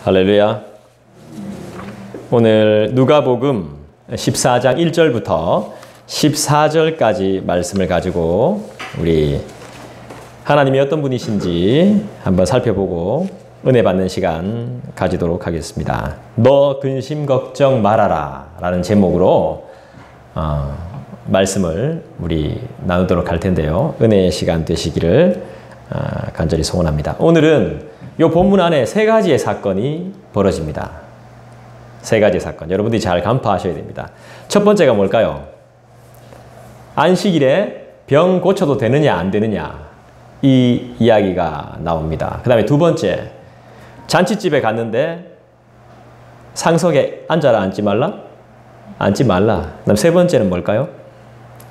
할렐루야. 오늘 누가복음 14장 1절부터 14절까지 말씀을 가지고 우리 하나님이 어떤 분이신지 한번 살펴보고 은혜 받는 시간 가지도록 하겠습니다. 너 근심 걱정 말아라 라는 제목으로 말씀을 우리 나누도록 할 텐데요. 은혜의 시간 되시기를 간절히 소원합니다. 오늘은 이 본문 안에 세 가지의 사건이 벌어집니다. 세 가지의 사건. 여러분들이 잘 간파하셔야 됩니다. 첫 번째가 뭘까요? 안식일에 병 고쳐도 되느냐 안 되느냐 이 이야기가 나옵니다. 그 다음에 두 번째, 잔치집에 갔는데 상석에 앉아라 앉지 말라? 앉지 말라. 그다음 세 번째는 뭘까요?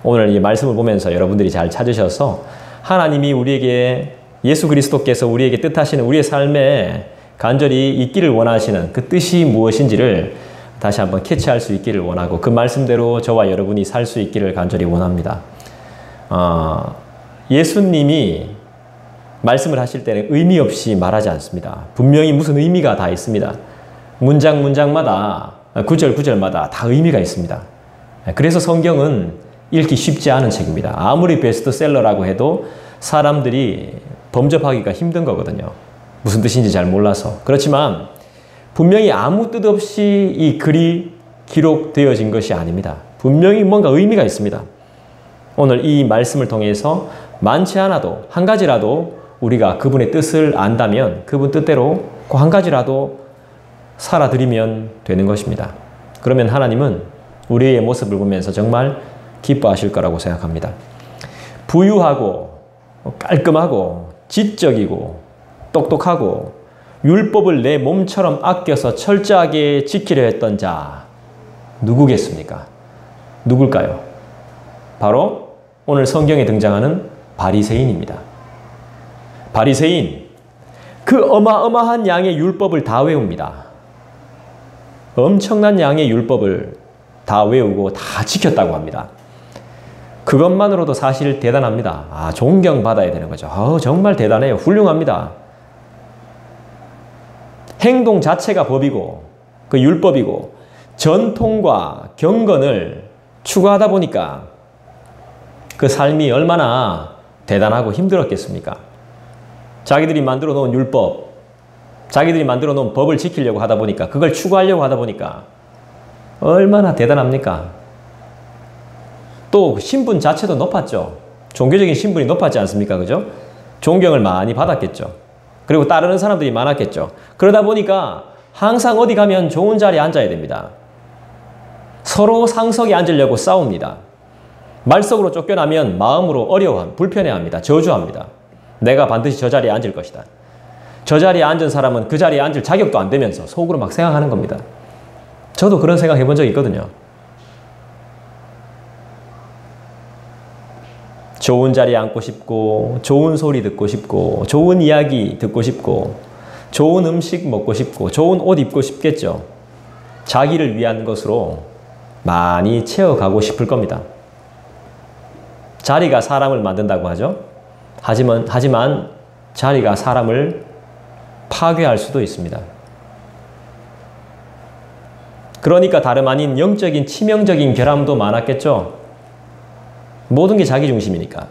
오늘 이 말씀을 보면서 여러분들이 잘 찾으셔서 하나님이 우리에게, 예수 그리스도께서 우리에게 뜻하시는 우리의 삶에 간절히 있기를 원하시는 그 뜻이 무엇인지를 다시 한번 캐치할 수 있기를 원하고 그 말씀대로 저와 여러분이 살 수 있기를 간절히 원합니다. 예수님이 말씀을 하실 때는 의미 없이 말하지 않습니다. 분명히 무슨 의미가 다 있습니다. 문장마다, 구절마다 다 의미가 있습니다. 그래서 성경은 읽기 쉽지 않은 책입니다. 아무리 베스트셀러라고 해도 사람들이 범접하기가 힘든 거거든요. 무슨 뜻인지 잘 몰라서. 그렇지만 분명히 아무 뜻 없이 이 글이 기록되어진 것이 아닙니다. 분명히 뭔가 의미가 있습니다. 오늘 이 말씀을 통해서 많지 않아도 한 가지라도 우리가 그분의 뜻을 안다면 그분 뜻대로 그 한 가지라도 살아드리면 되는 것입니다. 그러면 하나님은 우리의 모습을 보면서 정말 기뻐하실 거라고 생각합니다. 부유하고 깔끔하고 지적이고 똑똑하고 율법을 내 몸처럼 아껴서 철저하게 지키려 했던 자 누구겠습니까? 누굴까요? 바로 오늘 성경에 등장하는 바리새인입니다. 바리새인, 그 어마어마한 양의 율법을 다 외웁니다. 엄청난 양의 율법을 다 외우고 다 지켰다고 합니다. 그것만으로도 사실 대단합니다. 존경받아야 되는 거죠. 정말 대단해요. 훌륭합니다. 행동 자체가 법이고 그 율법이고 전통과 경건을 추구하다 보니까 그 삶이 얼마나 대단하고 힘들었겠습니까? 자기들이 만들어 놓은 율법, 자기들이 만들어 놓은 법을 지키려고 하다 보니까, 그걸 추구하려고 하다 보니까 얼마나 대단합니까? 또 신분 자체도 높았죠. 종교적인 신분이 높았지 않습니까? 그죠? 존경을 많이 받았겠죠. 그리고 따르는 사람들이 많았겠죠. 그러다 보니까 항상 어디 가면 좋은 자리에 앉아야 됩니다. 서로 상석에 앉으려고 싸웁니다. 말석으로 쫓겨나면 마음으로 어려워합니다. 불편해합니다. 저주합니다. 내가 반드시 저 자리에 앉을 것이다. 저 자리에 앉은 사람은 그 자리에 앉을 자격도 안 되면서 속으로 막 생각하는 겁니다. 저도 그런 생각 해본 적이 있거든요. 좋은 자리에 앉고 싶고, 좋은 소리 듣고 싶고, 좋은 이야기 듣고 싶고, 좋은 음식 먹고 싶고, 좋은 옷 입고 싶겠죠. 자기를 위한 것으로 많이 채워가고 싶을 겁니다. 자리가 사람을 만든다고 하죠. 하지만 자리가 사람을 파괴할 수도 있습니다. 그러니까 다름 아닌 영적인 치명적인 결함도 많았겠죠. 모든 게 자기 중심이니까.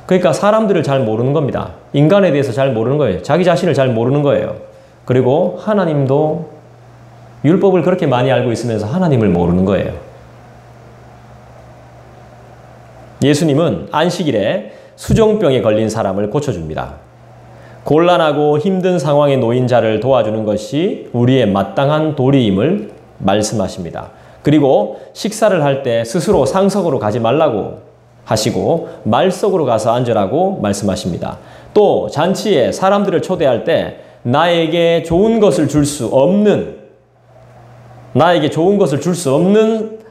그러니까 사람들을 잘 모르는 겁니다. 인간에 대해서 잘 모르는 거예요. 자기 자신을 잘 모르는 거예요. 그리고 하나님도 율법을 그렇게 많이 알고 있으면서 하나님을 모르는 거예요. 예수님은 안식일에 수종병에 걸린 사람을 고쳐줍니다. 곤란하고 힘든 상황에 놓인 자를 도와주는 것이 우리의 마땅한 도리임을 말씀하십니다. 그리고 식사를 할 때 스스로 상석으로 가지 말라고 하시고 말석으로 가서 앉으라고 말씀하십니다. 또 잔치에 사람들을 초대할 때 나에게 좋은 것을 줄 수 없는,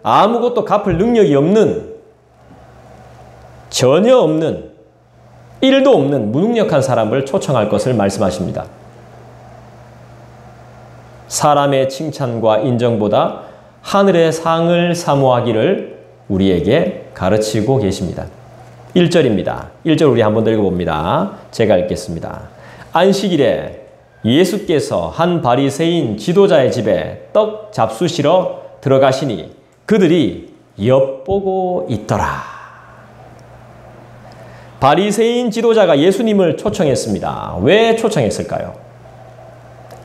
아무것도 갚을 능력이 없는, 전혀 없는, 1도 없는 무능력한 사람을 초청할 것을 말씀하십니다. 사람의 칭찬과 인정보다 하늘의 상을 사모하기를 우리에게 가르치고 계십니다. 1절입니다. 1절 우리 한번 더 읽어봅니다. 제가 읽겠습니다. 안식일에 예수께서 한 바리새인 지도자의 집에 떡 잡수시러 들어가시니 그들이 엿보고 있더라. 바리새인 지도자가 예수님을 초청했습니다. 왜 초청했을까요?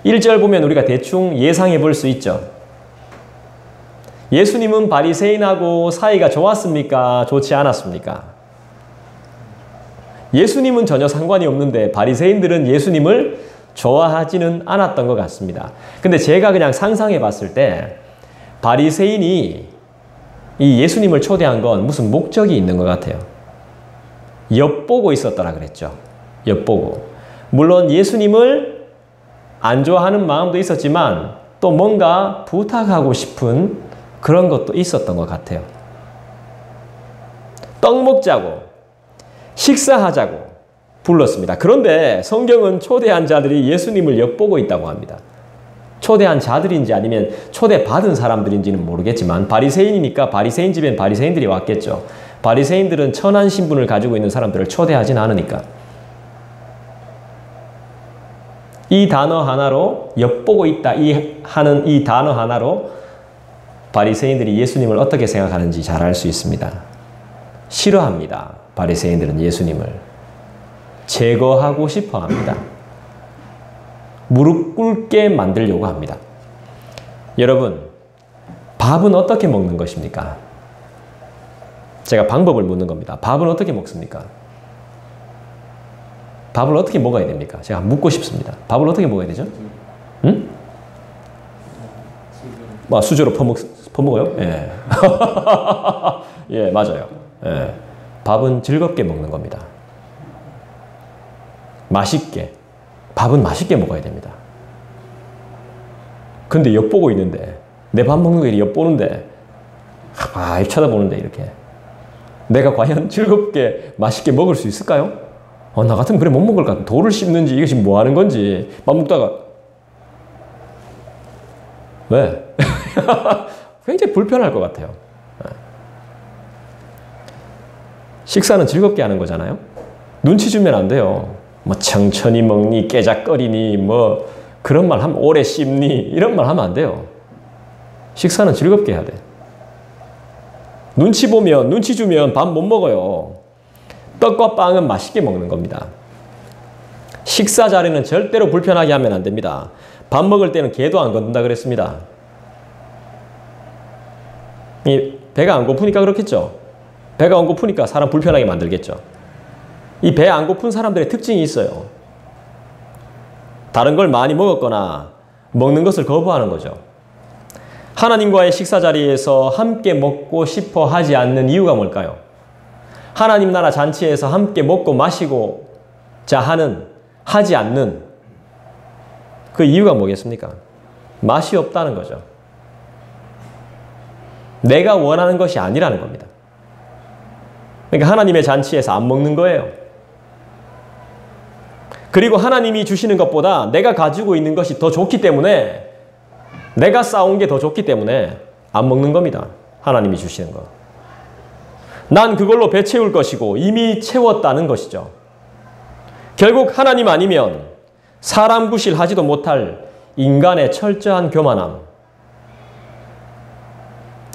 1절 보면 우리가 대충 예상해 볼 수 있죠. 예수님은 바리새인하고 사이가 좋았습니까? 좋지 않았습니까? 예수님은 전혀 상관이 없는데 바리새인들은 예수님을 좋아하지는 않았던 것 같습니다. 근데 제가 그냥 상상해 봤을 때 바리새인이 이 예수님을 초대한 건 무슨 목적이 있는 것 같아요. 엿보고 있었더라 그랬죠. 엿보고. 물론 예수님을 안 좋아하는 마음도 있었지만 또 뭔가 부탁하고 싶은 그런 것도 있었던 것 같아요. 떡 먹자고, 식사하자고 불렀습니다. 그런데 성경은 초대한 자들이 예수님을 엿보고 있다고 합니다. 초대한 자들인지 아니면 초대받은 사람들인지는 모르겠지만 바리새인이니까 바리새인 집엔 바리새인들이 왔겠죠. 바리새인들은 천한 신분을 가지고 있는 사람들을 초대하진 않으니까. 이 단어 하나로 엿보고 있다 하는 이 단어 하나로 바리새인들이 예수님을 어떻게 생각하는지 잘 알 수 있습니다. 싫어합니다. 바리새인들은 예수님을 제거하고 싶어 합니다. 무릎 꿇게 만들려고 합니다. 여러분, 밥은 어떻게 먹는 것입니까? 제가 방법을 묻는 겁니다. 밥은 어떻게 먹습니까? 밥을 어떻게 먹어야 됩니까? 제가 묻고 싶습니다. 밥을 어떻게 먹어야 되죠? 응? 수저로 퍼먹어요? 예. 예, 맞아요. 예. 밥은 즐겁게 먹는 겁니다. 맛있게. 밥은 맛있게 먹어야 됩니다. 근데 엿보고 있는데, 내 밥 먹는 거 엿보는데, 쳐다보는데, 이렇게. 내가 과연 즐겁게 맛있게 먹을 수 있을까요? 나 같으면 그래 못 먹을 것 같아. 돌을 씹는지 이것이 뭐 하는 건지 밥 먹다가 왜? 굉장히 불편할 것 같아요. 식사는 즐겁게 하는 거잖아요. 눈치 주면 안 돼요. 뭐 천천히 먹니 깨작거리니 뭐 그런 말 하면 오래 씹니 이런 말 하면 안 돼요. 식사는 즐겁게 해야 돼. 눈치 보면 눈치 주면 밥 못 먹어요. 떡과 빵은 맛있게 먹는 겁니다. 식사 자리는 절대로 불편하게 하면 안 됩니다. 밥 먹을 때는 개도 안 건든다 그랬습니다. 이 배가 안 고프니까 그렇겠죠. 배가 안 고프니까 사람 불편하게 만들겠죠. 이 배 안 고픈 사람들의 특징이 있어요. 다른 걸 많이 먹었거나 먹는 것을 거부하는 거죠. 하나님과의 식사 자리에서 함께 먹고 싶어 하지 않는 이유가 뭘까요? 하나님 나라 잔치에서 함께 먹고 마시고자 하지 않는 그 이유가 뭐겠습니까? 맛이 없다는 거죠. 내가 원하는 것이 아니라는 겁니다. 그러니까 하나님의 잔치에서 안 먹는 거예요. 그리고 하나님이 주시는 것보다 내가 가지고 있는 것이 더 좋기 때문에 내가 쌓은 게 더 좋기 때문에 안 먹는 겁니다. 하나님이 주시는 거. 난 그걸로 배 채울 것이고 이미 채웠다는 것이죠. 결국 하나님 아니면 사람 구실하지도 못할 인간의 철저한 교만함.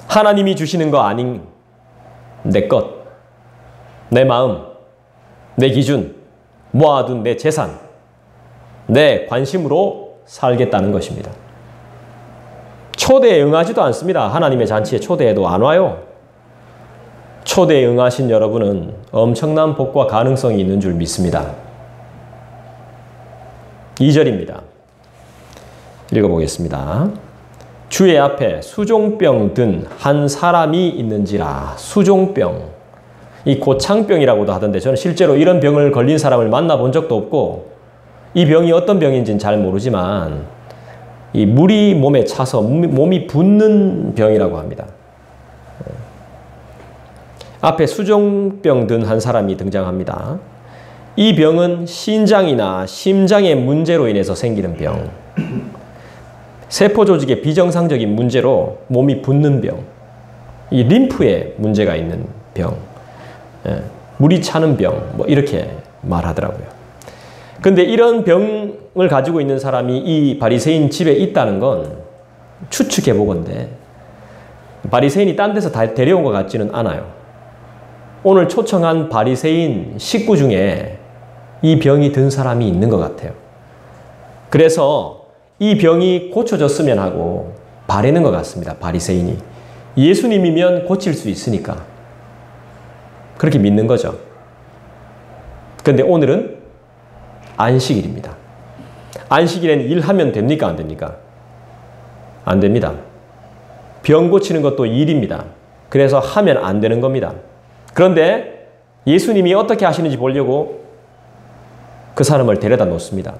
하나님이 주시는 거 아닌 내 것, 내 마음, 내 기준, 모아둔 내 재산, 내 관심으로 살겠다는 것입니다. 초대에 응하지도 않습니다. 하나님의 잔치에 초대해도 안 와요. 초대에 응하신 여러분은 엄청난 복과 가능성이 있는 줄 믿습니다. 2절입니다. 읽어보겠습니다. 주의 앞에 수종병 든 한 사람이 있는지라. 수종병. 이 고창병이라고도 하던데 저는 실제로 이런 병을 걸린 사람을 만나본 적도 없고 이 병이 어떤 병인지는 잘 모르지만 이 물이 몸에 차서 몸이 붓는 병이라고 합니다. 앞에 수종병 든 한 사람이 등장합니다. 이 병은 신장이나 심장의 문제로 인해서 생기는 병. 세포 조직의 비정상적인 문제로 몸이 붓는 병. 이 림프에 문제가 있는 병. 물이 차는 병. 뭐 이렇게 말하더라고요. 근데 이런 병을 가지고 있는 사람이 이 바리새인 집에 있다는 건 추측해 보건대 바리새인이 딴 데서 다 데려온 것 같지는 않아요. 오늘 초청한 바리새인 식구 중에 이 병이 든 사람이 있는 것 같아요. 그래서 이 병이 고쳐졌으면 하고 바라는 것 같습니다. 바리새인이. 예수님이면 고칠 수 있으니까. 그렇게 믿는 거죠. 그런데 오늘은 안식일입니다. 안식일에는 일하면 됩니까? 안 됩니까? 안 됩니다. 병 고치는 것도 일입니다. 그래서 하면 안 되는 겁니다. 그런데 예수님이 어떻게 하시는지 보려고 그 사람을 데려다 놓습니다.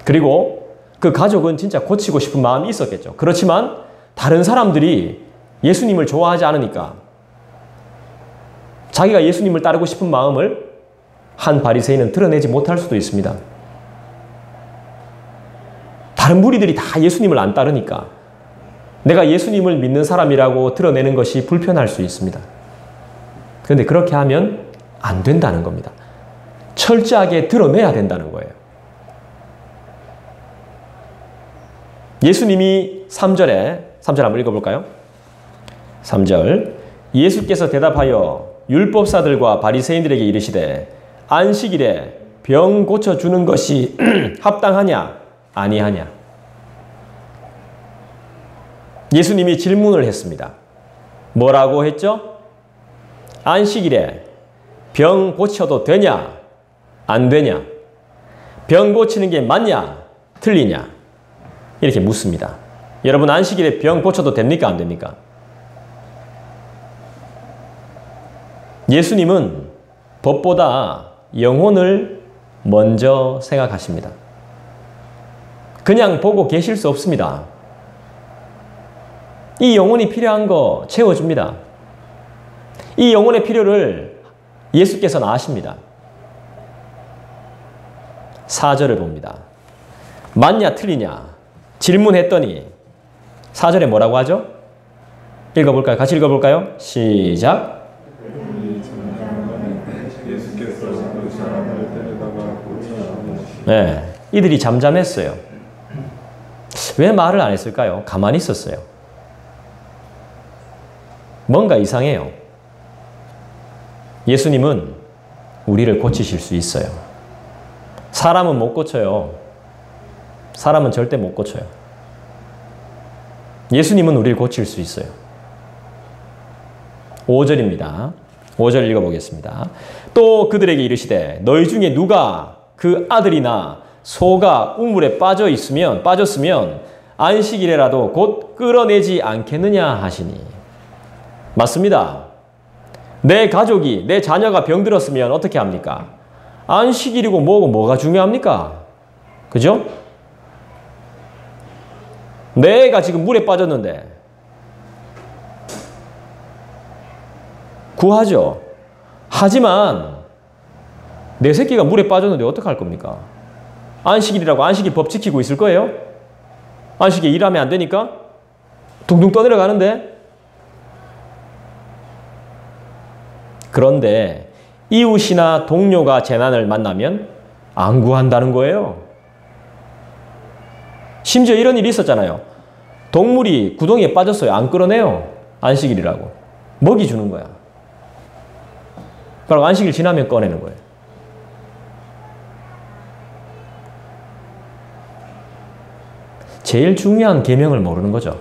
그리고 그 가족은 진짜 고치고 싶은 마음이 있었겠죠. 그렇지만 다른 사람들이 예수님을 좋아하지 않으니까 자기가 예수님을 따르고 싶은 마음을 한 바리새인은 드러내지 못할 수도 있습니다. 다른 무리들이 다 예수님을 안 따르니까 내가 예수님을 믿는 사람이라고 드러내는 것이 불편할 수 있습니다. 그런데 그렇게 하면 안 된다는 겁니다. 철저하게 드러내야 된다는 거예요. 예수님이 3절 한번 읽어볼까요? 3절 예수께서 대답하여 율법사들과 바리새인들에게 이르시되 안식일에 병 고쳐주는 것이 합당하냐 아니하냐. 예수님이 질문을 했습니다. 뭐라고 했죠? 안식일에 병 고쳐도 되냐 안 되냐. 병 고치는 게 맞냐 틀리냐. 이렇게 묻습니다. 여러분 안식일에 병 고쳐도 됩니까 안 됩니까? 예수님은 법보다 영혼을 먼저 생각하십니다. 그냥 보고 계실 수 없습니다. 이 영혼이 필요한 거 채워줍니다. 이 영혼의 필요를 예수께서는 아십니다. 4절을 봅니다. 맞냐 틀리냐 질문했더니 4절에 뭐라고 하죠? 읽어볼까요? 같이 읽어볼까요? 시작. 네, 이들이 잠잠했어요. 왜 말을 안 했을까요? 가만히 있었어요. 뭔가 이상해요. 예수님은 우리를 고치실 수 있어요. 사람은 못 고쳐요. 사람은 절대 못 고쳐요. 예수님은 우리를 고칠 수 있어요. 5절입니다. 5절 읽어보겠습니다. 또 그들에게 이르시되 너희 중에 누가 그 아들이나 소가 우물에 빠졌으면 안식일에라도 곧 끌어내지 않겠느냐 하시니. 맞습니다. 내 가족이 내 자녀가 병들었으면 어떻게 합니까? 안식일이고 뭐고 뭐가 중요합니까? 그죠? 내 애가 지금 물에 빠졌는데 구하죠. 하지만 내 새끼가 물에 빠졌는데 어떡할 겁니까? 안식일이라고 안식일 법 지키고 있을 거예요? 안식일 일하면 안 되니까? 둥둥 떠내려가는데? 그런데 이웃이나 동료가 재난을 만나면 안 구한다는 거예요. 심지어 이런 일이 있었잖아요. 동물이 구덩이에 빠졌어요. 안 끌어내요. 안식일이라고. 먹이 주는 거야. 그리고 안식일 지나면 꺼내는 거예요. 제일 중요한 계명을 모르는 거죠.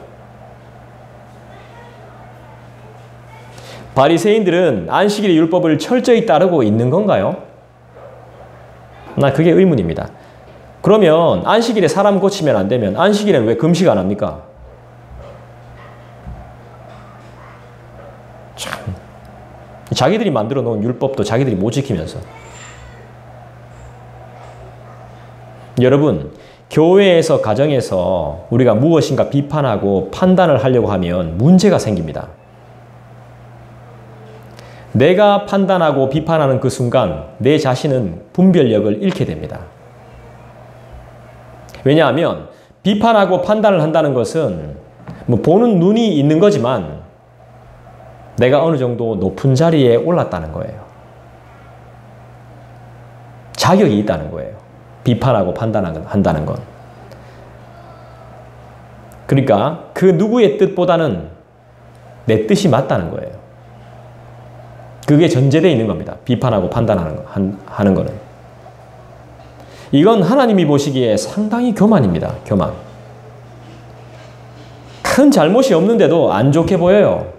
바리새인들은 안식일의 율법을 철저히 따르고 있는 건가요? 나 그게 의문입니다. 그러면 안식일에 사람 고치면 안 되면 안식일에는 왜 금식 안 합니까? 참, 자기들이 만들어 놓은 율법도 자기들이 못 지키면서. 여러분, 교회에서 가정에서 우리가 무엇인가 비판하고 판단을 하려고 하면 문제가 생깁니다. 내가 판단하고 비판하는 그 순간 내 자신은 분별력을 잃게 됩니다. 왜냐하면 비판하고 판단을 한다는 것은 뭐 보는 눈이 있는 거지만 내가 어느 정도 높은 자리에 올랐다는 거예요. 자격이 있다는 거예요. 비판하고 판단한다는 건. 그러니까 그 누구의 뜻보다는 내 뜻이 맞다는 거예요. 그게 전제되어 있는 겁니다. 비판하고 판단하는 거는. 이건 하나님이 보시기에 상당히 교만입니다. 교만. 큰 잘못이 없는데도 안 좋게 보여요.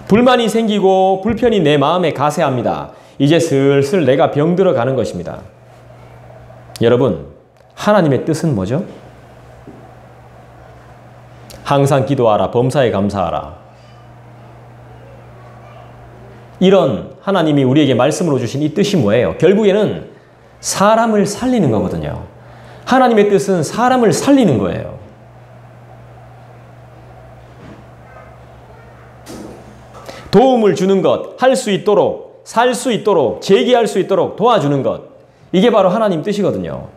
불만이 생기고 불편이 내 마음에 가세합니다. 이제 슬슬 내가 병들어 가는 것입니다. 여러분, 하나님의 뜻은 뭐죠? 항상 기도하라, 범사에 감사하라. 이런 하나님이 우리에게 말씀으로 주신 이 뜻이 뭐예요? 결국에는 사람을 살리는 거거든요. 하나님의 뜻은 사람을 살리는 거예요. 도움을 주는 것, 할 수 있도록, 살 수 있도록, 재기할 수 있도록 도와주는 것. 이게 바로 하나님 뜻이거든요.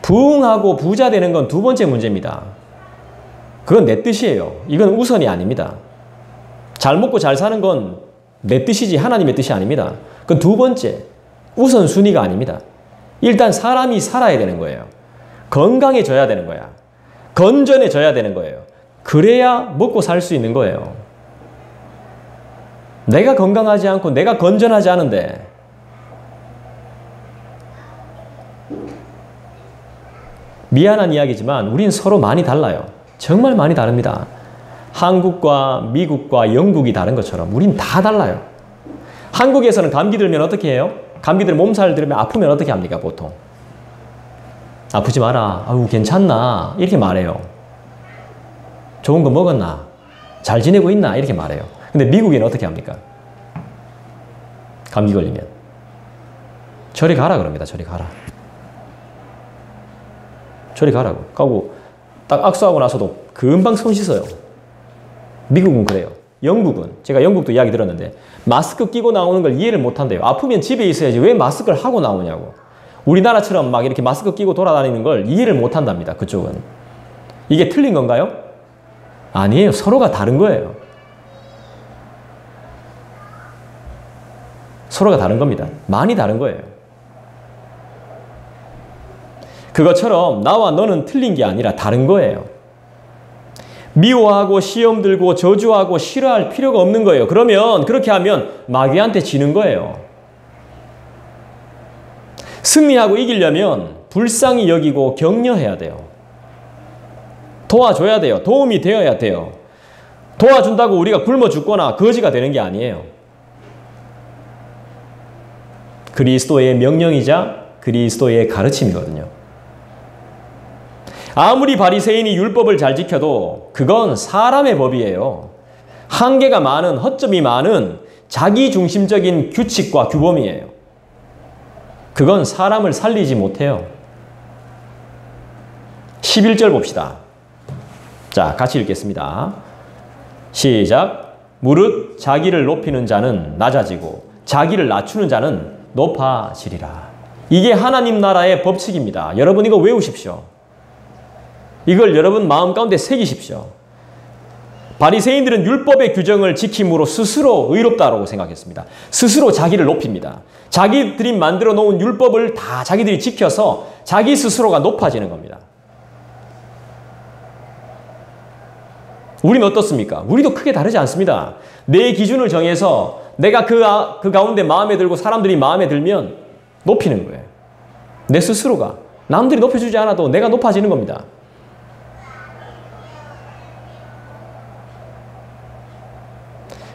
부흥하고 부자 되는 건 두 번째 문제입니다. 그건 내 뜻이에요. 이건 우선이 아닙니다. 잘 먹고 잘 사는 건 내 뜻이지 하나님의 뜻이 아닙니다. 그건 두 번째, 우선순위가 아닙니다. 일단 사람이 살아야 되는 거예요. 건강해져야 되는 거야. 건전해져야 되는 거예요. 그래야 먹고 살 수 있는 거예요. 내가 건강하지 않고 내가 건전하지 않은데 미안한 이야기지만 우린 서로 많이 달라요. 정말 많이 다릅니다. 한국과 미국과 영국이 다른 것처럼 우린 다 달라요. 한국에서는 감기 들면 어떻게 해요? 감기 들면 몸살 들으면 아프면 어떻게 합니까 보통? 아프지 마라. 아우 괜찮나? 이렇게 말해요. 좋은 거 먹었나? 잘 지내고 있나? 이렇게 말해요. 근데 미국에는 어떻게 합니까? 감기 걸리면 저리 가라 그럽니다. 저리 가라. 저리 가라고. 가고 딱 악수하고 나서도 금방 손 씻어요. 미국은 그래요. 영국은 제가 영국도 이야기 들었는데 마스크 끼고 나오는 걸 이해를 못한대요. 아프면 집에 있어야지 왜 마스크를 하고 나오냐고. 우리나라처럼 막 이렇게 마스크 끼고 돌아다니는 걸 이해를 못한답니다. 그쪽은. 이게 틀린 건가요? 아니에요. 서로가 다른 거예요. 서로가 다른 겁니다. 많이 다른 거예요. 그것처럼 나와 너는 틀린 게 아니라 다른 거예요. 미워하고 시험 들고 저주하고 싫어할 필요가 없는 거예요. 그러면 그렇게 하면 마귀한테 지는 거예요. 승리하고 이기려면 불쌍히 여기고 격려해야 돼요. 도와줘야 돼요. 도움이 되어야 돼요. 도와준다고 우리가 굶어 죽거나 거지가 되는 게 아니에요. 그리스도의 명령이자 그리스도의 가르침이거든요. 아무리 바리새인이 율법을 잘 지켜도 그건 사람의 법이에요. 한계가 많은, 허점이 많은 자기중심적인 규칙과 규범이에요. 그건 사람을 살리지 못해요. 11절 봅시다. 자, 같이 읽겠습니다. 시작. 무릇 자기를 높이는 자는 낮아지고 자기를 낮추는 자는 높아지리라. 이게 하나님 나라의 법칙입니다. 여러분 이거 외우십시오. 이걸 여러분 마음 가운데 새기십시오. 바리새인들은 율법의 규정을 지킴으로 스스로 의롭다라고 생각했습니다. 스스로 자기를 높입니다. 자기들이 만들어 놓은 율법을 다 자기들이 지켜서 자기 스스로가 높아지는 겁니다. 우리는 어떻습니까? 우리도 크게 다르지 않습니다. 내 기준을 정해서 내가 그 가운데 마음에 들고 사람들이 마음에 들면 높이는 거예요. 내 스스로가. 남들이 높여주지 않아도 내가 높아지는 겁니다.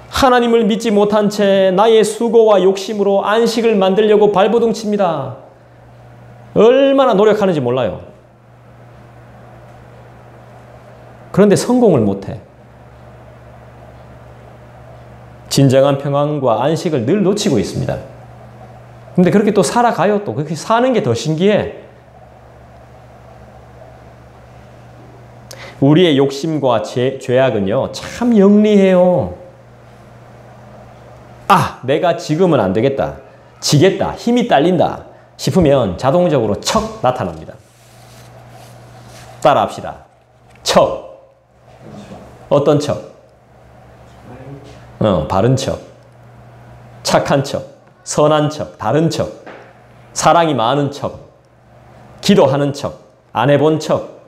하나님을 믿지 못한 채 나의 수고와 욕심으로 안식을 만들려고 발버둥 칩니다. 얼마나 노력하는지 몰라요. 그런데 성공을 못해. 진정한 평안과 안식을 늘 놓치고 있습니다. 근데 그렇게 또 살아가요. 또 그렇게 사는 게 더 신기해. 우리의 욕심과 죄악은요, 참 영리해요. 아, 내가 지금은 안 되겠다. 지겠다. 힘이 딸린다. 싶으면 자동적으로 척 나타납니다. 따라합시다. 척. 어떤 척? 바른 척. 착한 척. 선한 척. 다른 척. 사랑이 많은 척, 기도하는 척, 안 해본 척,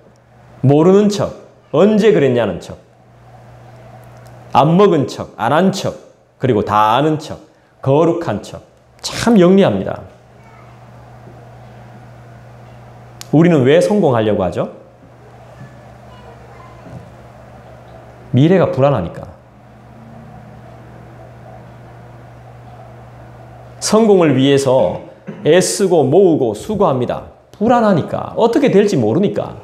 모르는 척, 언제 그랬냐는 척, 안 먹은 척, 안 한 척, 그리고 다 아는 척, 거룩한 척. 참 영리합니다. 우리는 왜 성공하려고 하죠? 미래가 불안하니까. 성공을 위해서 애쓰고 모으고 수고합니다. 불안하니까. 어떻게 될지 모르니까.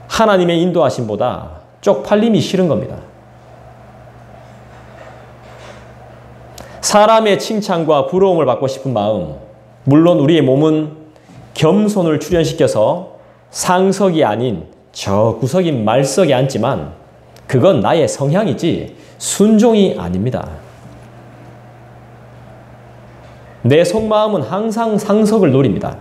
하나님의 인도하심보다 쪽팔림이 싫은 겁니다. 사람의 칭찬과 부러움을 받고 싶은 마음, 물론 우리의 몸은 겸손을 출현시켜서 상석이 아닌 저 구석인 말석에 앉지만 그건 나의 성향이지 순종이 아닙니다. 내 속마음은 항상 상석을 노립니다.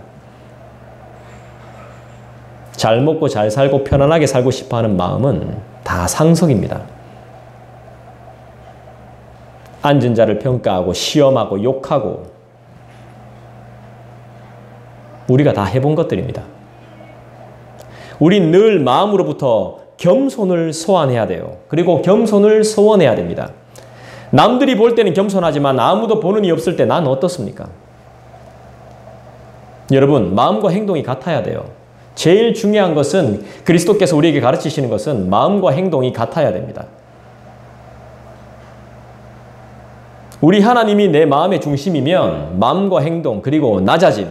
잘 먹고 잘 살고 편안하게 살고 싶어하는 마음은 다 상석입니다. 앉은 자를 평가하고 시험하고 욕하고 우리가 다 해본 것들입니다. 우린 늘 마음으로부터 겸손을 소환해야 돼요. 그리고 겸손을 소원해야 됩니다. 남들이 볼 때는 겸손하지만 아무도 보는 이 없을 때 난 어떻습니까? 여러분, 마음과 행동이 같아야 돼요. 제일 중요한 것은 그리스도께서 우리에게 가르치시는 것은 마음과 행동이 같아야 됩니다. 우리 하나님이 내 마음의 중심이면 마음과 행동 그리고 낮아짐,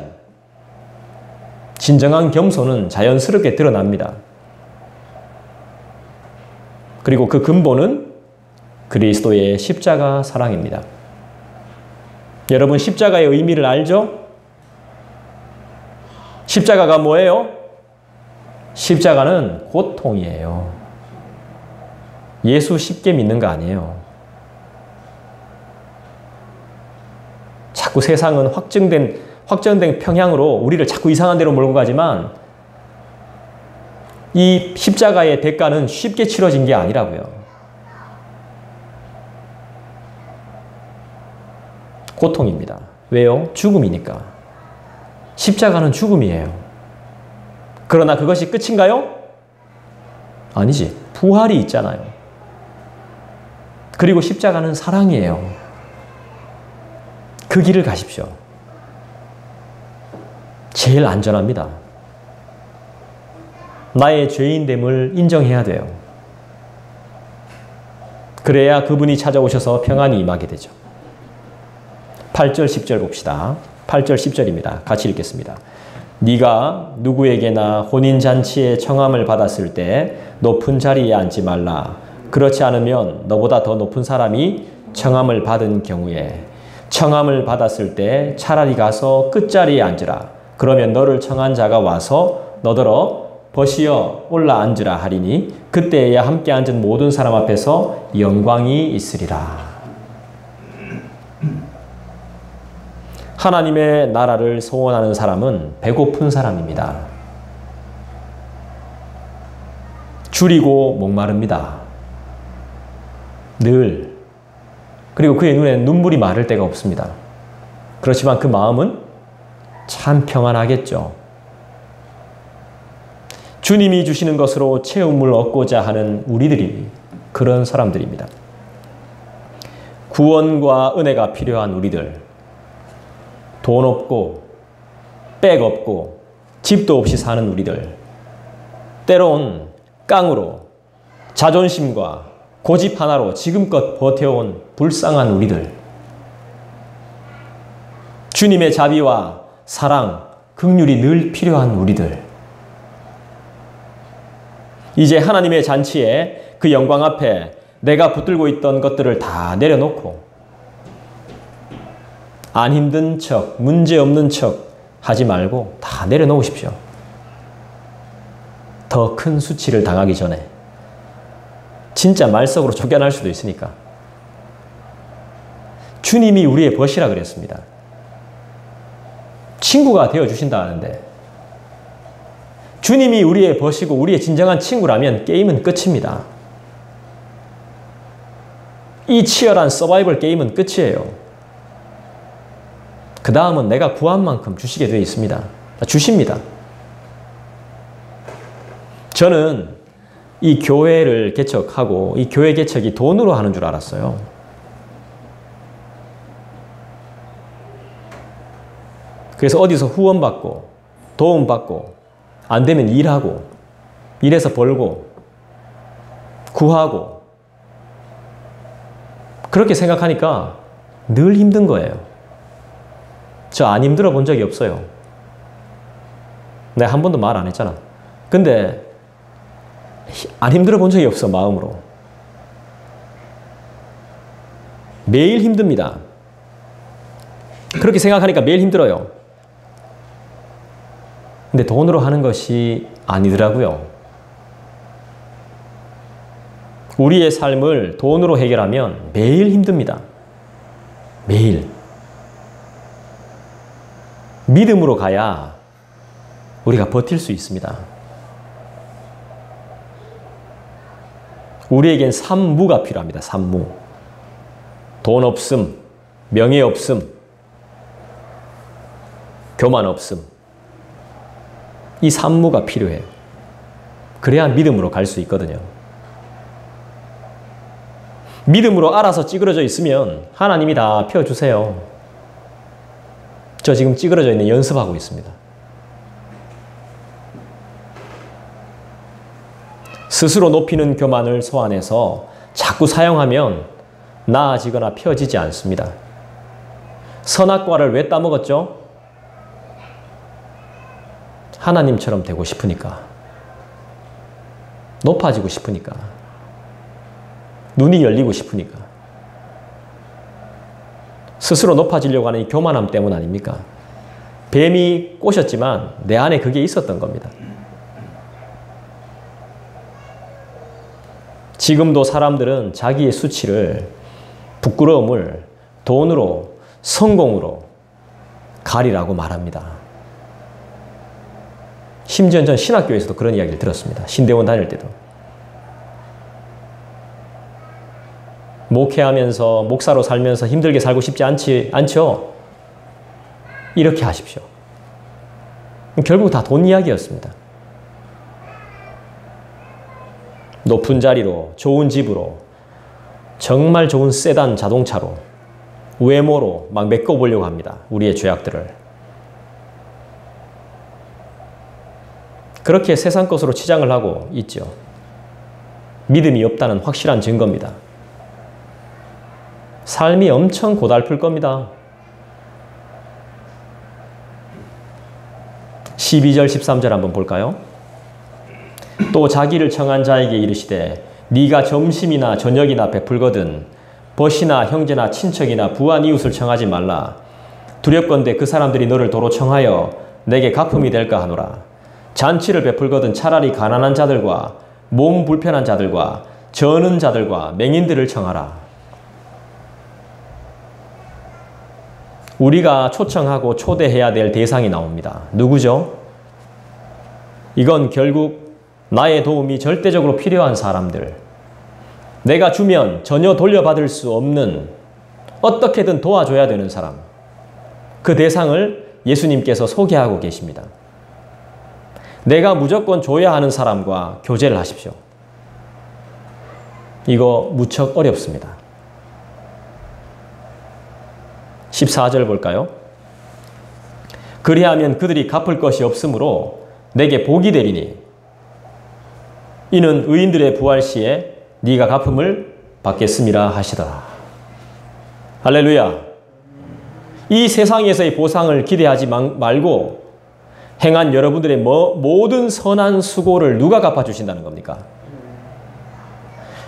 진정한 겸손은 자연스럽게 드러납니다. 그리고 그 근본은 그리스도의 십자가 사랑입니다. 여러분, 십자가의 의미를 알죠? 십자가가 뭐예요? 십자가는 고통이에요. 예수 쉽게 믿는 거 아니에요. 자꾸 세상은 확정된 평향으로 우리를 자꾸 이상한 데로 몰고 가지만 이 십자가의 대가는 쉽게 치러진 게 아니라고요. 고통입니다. 왜요? 죽음이니까. 십자가는 죽음이에요. 그러나 그것이 끝인가요? 아니지. 부활이 있잖아요. 그리고 십자가는 사랑이에요. 그 길을 가십시오. 제일 안전합니다. 나의 죄인됨을 인정해야 돼요. 그래야 그분이 찾아오셔서 평안이 임하게 되죠. 8절, 10절 봅시다. 8절, 10절입니다. 같이 읽겠습니다. 네가 누구에게나 혼인잔치에 청함을 받았을 때 높은 자리에 앉지 말라. 그렇지 않으면 너보다 더 높은 사람이 청함을 받은 경우에 청함을 받았을 때 차라리 가서 끝자리에 앉으라. 그러면 너를 청한 자가 와서 너더러 벗이어 올라 앉으라 하리니 그때에야 함께 앉은 모든 사람 앞에서 영광이 있으리라. 하나님의 나라를 소원하는 사람은 배고픈 사람입니다. 줄이고 목마릅니다. 늘. 그리고 그의 눈에 눈물이 마를 때가 없습니다. 그렇지만 그 마음은 참 평안하겠죠. 주님이 주시는 것으로 채움을 얻고자 하는 우리들이 그런 사람들입니다. 구원과 은혜가 필요한 우리들, 돈 없고 백 없고 집도 없이 사는 우리들, 때론 깡으로 자존심과 고집 하나로 지금껏 버텨온 불쌍한 우리들, 주님의 자비와 사랑, 긍휼이 늘 필요한 우리들, 이제 하나님의 잔치에 그 영광 앞에 내가 붙들고 있던 것들을 다 내려놓고 안 힘든 척, 문제 없는 척 하지 말고 다 내려놓으십시오. 더 큰 수치를 당하기 전에. 진짜 말석으로 쫓겨날 수도 있으니까. 주님이 우리의 벗이라 그랬습니다. 친구가 되어주신다 하는데 주님이 우리의 벗이고 우리의 진정한 친구라면 게임은 끝입니다. 이 치열한 서바이벌 게임은 끝이에요. 그 다음은 내가 구한 만큼 주시게 되어 있습니다. 주십니다. 저는 이 교회를 개척하고 이 교회 개척이 돈으로 하는 줄 알았어요. 그래서 어디서 후원받고 도움받고 안 되면 일하고 일해서 벌고 구하고 그렇게 생각하니까 늘 힘든 거예요. 저 안 힘들어 본 적이 없어요. 내가 한 번도 말 안 했잖아. 근데 안 힘들어 본 적이 없어, 마음으로. 매일 힘듭니다. 그렇게 생각하니까 매일 힘들어요. 근데 돈으로 하는 것이 아니더라고요. 우리의 삶을 돈으로 해결하면 매일 힘듭니다. 매일. 믿음으로 가야 우리가 버틸 수 있습니다. 우리에겐 삼무가 필요합니다. 삼무. 돈 없음, 명예 없음, 교만 없음. 이 삼무가 필요해요. 그래야 믿음으로 갈 수 있거든요. 믿음으로 알아서 찌그러져 있으면 하나님이 다 펴주세요. 저 지금 찌그러져 있는 연습하고 있습니다. 스스로 높이는 교만을 소환해서 자꾸 사용하면 나아지거나 펴지지 않습니다. 선악과를 왜 따먹었죠? 하나님처럼 되고 싶으니까. 높아지고 싶으니까. 눈이 열리고 싶으니까. 스스로 높아지려고 하는 이 교만함 때문 아닙니까? 뱀이 꼬셨지만 내 안에 그게 있었던 겁니다. 지금도 사람들은 자기의 수치를, 부끄러움을 돈으로, 성공으로 가리라고 말합니다. 심지어 전 신학교에서도 그런 이야기를 들었습니다. 신대원 다닐 때도. 목회하면서, 목사로 살면서 힘들게 살고 싶지 않죠? 이렇게 하십시오. 결국 다 돈 이야기였습니다. 높은 자리로, 좋은 집으로, 정말 좋은 세단 자동차로, 외모로 막 메꿔보려고 합니다. 우리의 죄악들을. 그렇게 세상 것으로 치장을 하고 있죠. 믿음이 없다는 확실한 증거입니다. 삶이 엄청 고달플 겁니다. 12절, 13절 한번 볼까요? 또 자기를 청한 자에게 이르시되 네가 점심이나 저녁이나 베풀거든 벗이나 형제나 친척이나 부한 이웃을 청하지 말라. 두렵건대 그 사람들이 너를 도로 청하여 내게 갚음이 될까 하노라. 잔치를 베풀거든 차라리 가난한 자들과 몸 불편한 자들과 저는 자들과 맹인들을 청하라. 우리가 초청하고 초대해야 될 대상이 나옵니다. 누구죠? 이건 결국 나의 도움이 절대적으로 필요한 사람들, 내가 주면 전혀 돌려받을 수 없는, 어떻게든 도와줘야 되는 사람, 그 대상을 예수님께서 소개하고 계십니다. 내가 무조건 줘야 하는 사람과 교제를 하십시오. 이거 무척 어렵습니다. 14절 볼까요? 그리하면 그들이 갚을 것이 없으므로 내게 복이 되리니 이는 의인들의 부활 시에 네가 갚음을 받겠음이라 하시더라. 할렐루야. 이 세상에서의 보상을 기대하지 말고 행한 여러분들의 모든 선한 수고를 누가 갚아주신다는 겁니까?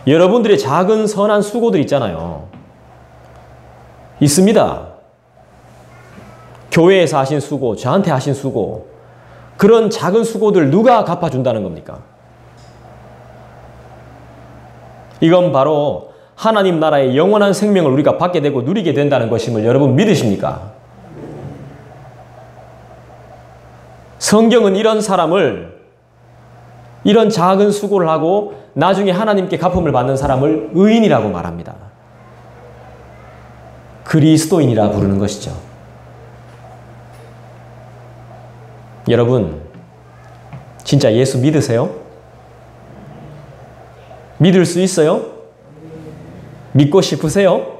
여러분들의 작은 선한 수고들 있잖아요. 있습니다. 교회에서 하신 수고, 저한테 하신 수고, 그런 작은 수고들 누가 갚아준다는 겁니까? 이건 바로 하나님 나라의 영원한 생명을 우리가 받게 되고 누리게 된다는 것임을 여러분 믿으십니까? 성경은 이런 사람을, 이런 작은 수고를 하고 나중에 하나님께 갚음을 받는 사람을 의인이라고 말합니다. 그리스도인이라 부르는 것이죠. 여러분, 진짜 예수 믿으세요? 믿을 수 있어요? 믿고 싶으세요?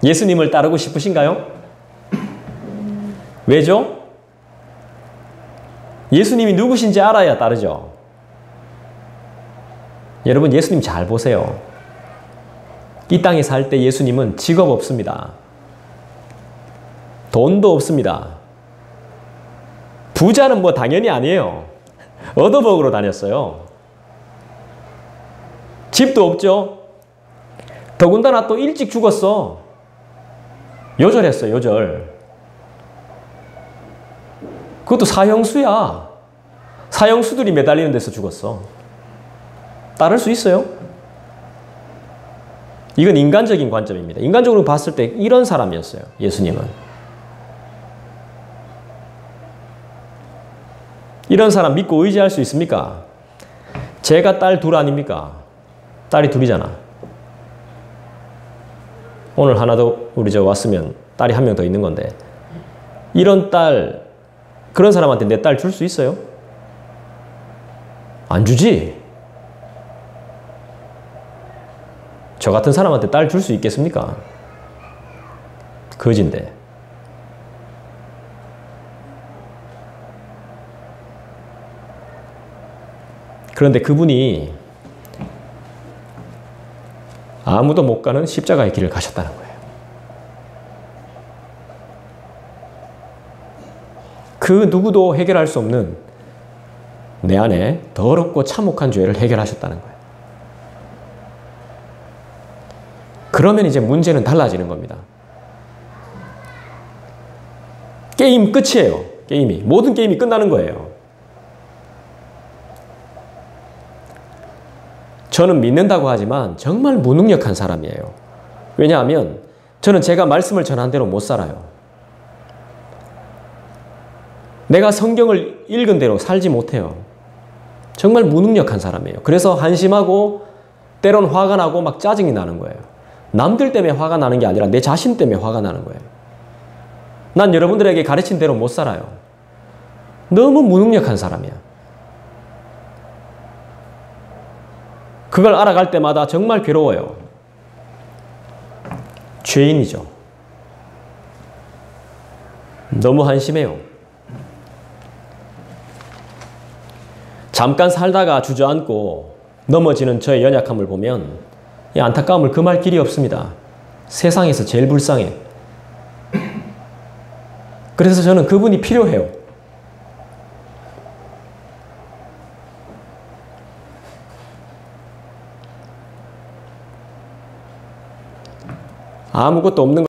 예수님을 따르고 싶으신가요? 왜죠? 예수님이 누구신지 알아야 따르죠. 여러분, 예수님 잘 보세요. 이 땅에 살 때 예수님은 직업 없습니다. 돈도 없습니다. 부자는 뭐 당연히 아니에요. 얻어먹으러 다녔어요. 집도 없죠. 더군다나 또 일찍 죽었어. 요절했어, 요절. 그것도 사형수야. 사형수들이 매달리는 데서 죽었어. 따를 수 있어요? 이건 인간적인 관점입니다. 인간적으로 봤을 때 이런 사람이었어요, 예수님은. 이런 사람 믿고 의지할 수 있습니까? 제가 딸 둘 아닙니까? 딸이 둘이잖아. 오늘 하나 더 우리 저 왔으면 딸이 한 명 더 있는 건데, 이런 딸, 그런 사람한테 내 딸 줄 수 있어요? 안 주지? 저 같은 사람한테 딸 줄 수 있겠습니까? 거진데. 그런데 그분이 아무도 못 가는 십자가의 길을 가셨다는 거예요. 그 누구도 해결할 수 없는 내 안에 더럽고 참혹한 죄를 해결하셨다는 거예요. 그러면 이제 문제는 달라지는 겁니다. 게임 끝이에요. 게임이. 모든 게임이 끝나는 거예요. 저는 믿는다고 하지만 정말 무능력한 사람이에요. 왜냐하면 저는 제가 말씀을 전한 대로 못 살아요. 내가 성경을 읽은 대로 살지 못해요. 정말 무능력한 사람이에요. 그래서 한심하고 때론 화가 나고 막 짜증이 나는 거예요. 남들 때문에 화가 나는 게 아니라 내 자신 때문에 화가 나는 거예요. 난 여러분들에게 가르친 대로 못 살아요. 너무 무능력한 사람이야. 그걸 알아갈 때마다 정말 괴로워요. 죄인이죠. 너무 한심해요. 잠깐 살다가 주저앉고 넘어지는 저의 연약함을 보면 이 안타까움을 금할 길이 없습니다. 세상에서 제일 불쌍해. 그래서 저는 그분이 필요해요. 아무것도 없는